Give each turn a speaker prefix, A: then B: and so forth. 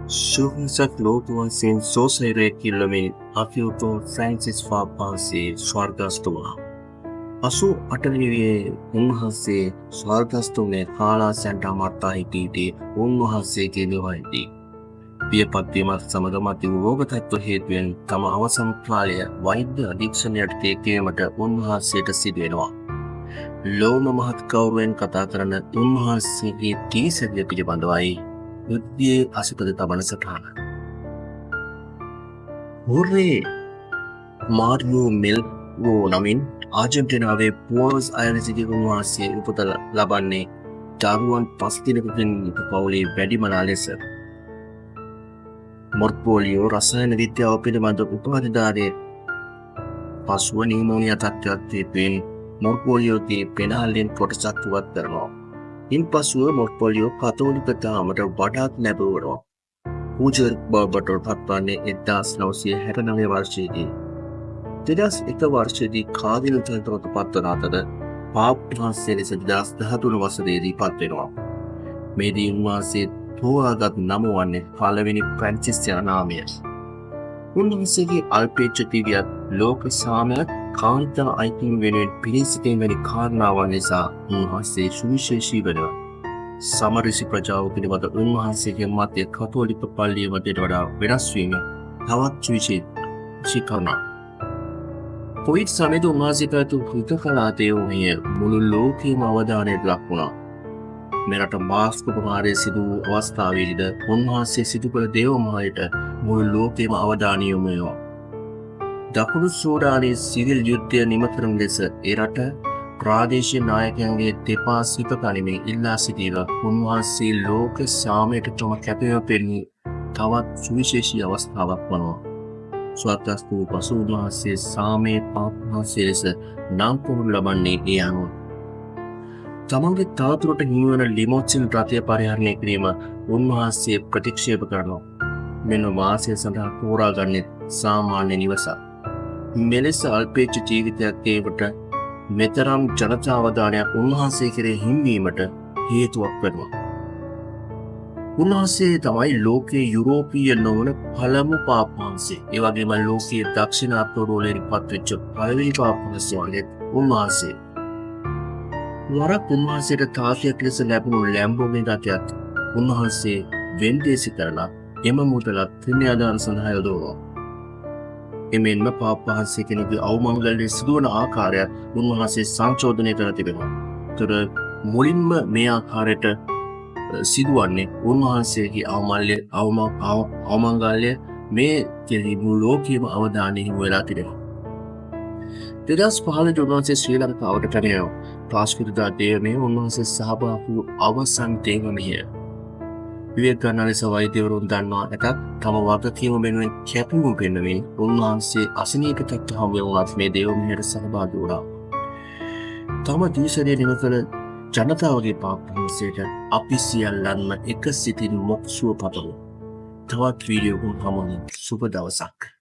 A: Shuhnsat Lotwasin Sosere Kilomin Afuto Francis Fapase Swargastuma. Asu Ataliye Unhase Swargastume Hala Santa Marta Hititi Unhase Kiluhiti. Piapatimat Samagamati Vogatatu Hedwin Tama Awasam Playa Wide the addiction at Tekemata Unhase Sideno. Loma Mahat Kauren Katakarana Unhase Tea said the Pijabandawai. යුද්ධයේ අසිපද තබන සටහන. හොරේ මාරියෝ මෙල්වෝ නමින් ආජන්ටිනාවේ පුවනස් අයර්සිටි උන්වහන්සේ උපත ලබන්නේ දරුවන් 5 දිනකින් පවුලේ වැඩිමනා ලෙස. මොර්පෝලියෝ රසායන විද්‍යාව පිළිබඳ උපාධිධාරී පසුව නියුමෝනියා තත්ත්වයක් තිබෙන මොර්පෝලියෝගේ පෙනහලෙන් කොටසක් පුවත් කරනවා. ඉන්පසුව මොර්පෝලියෝ කතෝලික දහමට වඩාත් නැඹුරුවනවා. පූජර් බවට පත්වන්නේ 1969 වර්ෂයේදී. 2001 වර්ෂයේදී කාදිනතට පත්වන අතර පාප් වහන්සේ ලෙස 2013 වසරේදී පත්වෙනවා. මේදී උන්වහන්සේ තෝරාගත් නම වන්නේ පළවෙනි ෆ්‍රැන්සිස් යන නාමය. උන්වහන්සේගේ අල්පේච්ඡතිවියත් ලෝක සාමයත් කාන්තා අයිතින් වෙනුවෙන් පිළිසිතෙන් වැනි කාරණාවන් නිසා උන්වහන්සේ සුවිශේෂී වෙනවා. සමරිසි ප්‍රජාව පිළිබඳ උන්වහන්සේගේ මතය කතෝලික පල්ලිය මතයට වඩා වෙනස් වීම තවත් සුවිශේෂී කරුණක්. කොවිඩ් සමයේදී උන්වහන්සේ පැවැතු හුදකලා දේවමය මුළු ලෝකෙම අවධානයට ලක් වුණා. මෙරට මාස්ක් ප්‍රහාරය සිදු වූ අවස්ථාවේදීද උන්වහන්සේ සිදු කළ දේවමහයට මුළු ලෝකෙම අවධානය යොමු වුණා. දකුණු සූඩානයේ සිවිල් යුද්ධය නිම කරන ලෙස ඒ රට ප්‍රාදේශීය නායකයන්ගේ දෙපා සිත කණිමින් ඉල්ලා සිටීම උන්වහන්සේ ලෝක සාමයට තම කැපවීම පෙන්වූ තවත් සුවිශේෂී අවස්ථාවක් වනවා. ස්වර්ගස්ථ වූ පසු උන්වහන්සේ සාමයේ පාපවහන්සේ ලෙස නම් පුහුණු ලබන්නේ ඒ අනුව. තමන්ගේ තාතුරට හිමිවන ලිමෝචින් රථය පරිහරණය කිරීම උන්වහන්සේ ප්‍රතික්ෂේප කරනවා. මෙන්න වාසය සඳහා තෝරාගන්නේ සාමාන්‍ය නිවසක්. මෙලෙස අල්පේච්ඡ ජීවිතයක් ඒකට මෙතරම් ජනතාවධානයක් උන්වහන්සේ කෙරෙහි හිමිවීමට හේතුවක් වෙනවා. උන්වහන්සේ තමයි ලෝකයේ යුරෝපීය නොවන පළමු පාප් වහන්සේ. ඒ වගේම ලෝකයේ දක්ෂිණ අප්‍රෝලයෙන් පත්වෙච්ච පළවෙනි පාප් වහන්සේ උන්වහන්සේ. වරක් උන්වහන්සේට තාතියක් ලෙස ලැබුණු ලැම්බෝගිනි රථයක් උන්වහන්සේ වෙන්දේසි කරලා එම මුදලත් ත්‍රිනයාදාන සඳහා යොදවනවා. එමෙන්ම පාප් වහන්සේ කෙනෙකුගේ අවමංගල්‍ය සිදුවන ආකාරය උන්වහන්සේ සංශෝධනය කර තිබෙනවා. ඒතර මුලින්ම මේ ආකාරයට සිදුවන්නේ උන්වහන්සේගේ අවමංගල්‍ය මේ කෙරෙහි මුළු ලෝකයේම අවධානය යොමු වෙලා තිබෙනවා. 2015 උන්වහන්සේ ශ්‍රී ලංකාවට පැමිණෙනවා. ප්‍රාශ්කිතදා දේවමේ උන්වහන්සේ සහභාගී වූ අවසන් දේවමෙහිය. විවේක ගන්නා ලෙස වෛද්‍යවරුන් දන්වා ඇතත් තම වගකීම වෙනුවෙන් කැපවීම පෙන්වමින් උන්වහන්සේ අසනීප තත්ත්ව හමු වුණත් මේ දේවමෙහියට සහභාගී වුණා. තම දීසරේ නිම කළ ජනතාවගේ පාප් වහන්සේට අපි සියල්ලන්ම එක සිතින් මොක්ෂුව පතමු. තවත් වීඩියෝකින් හමුවෙමු. සුබ දවසක්.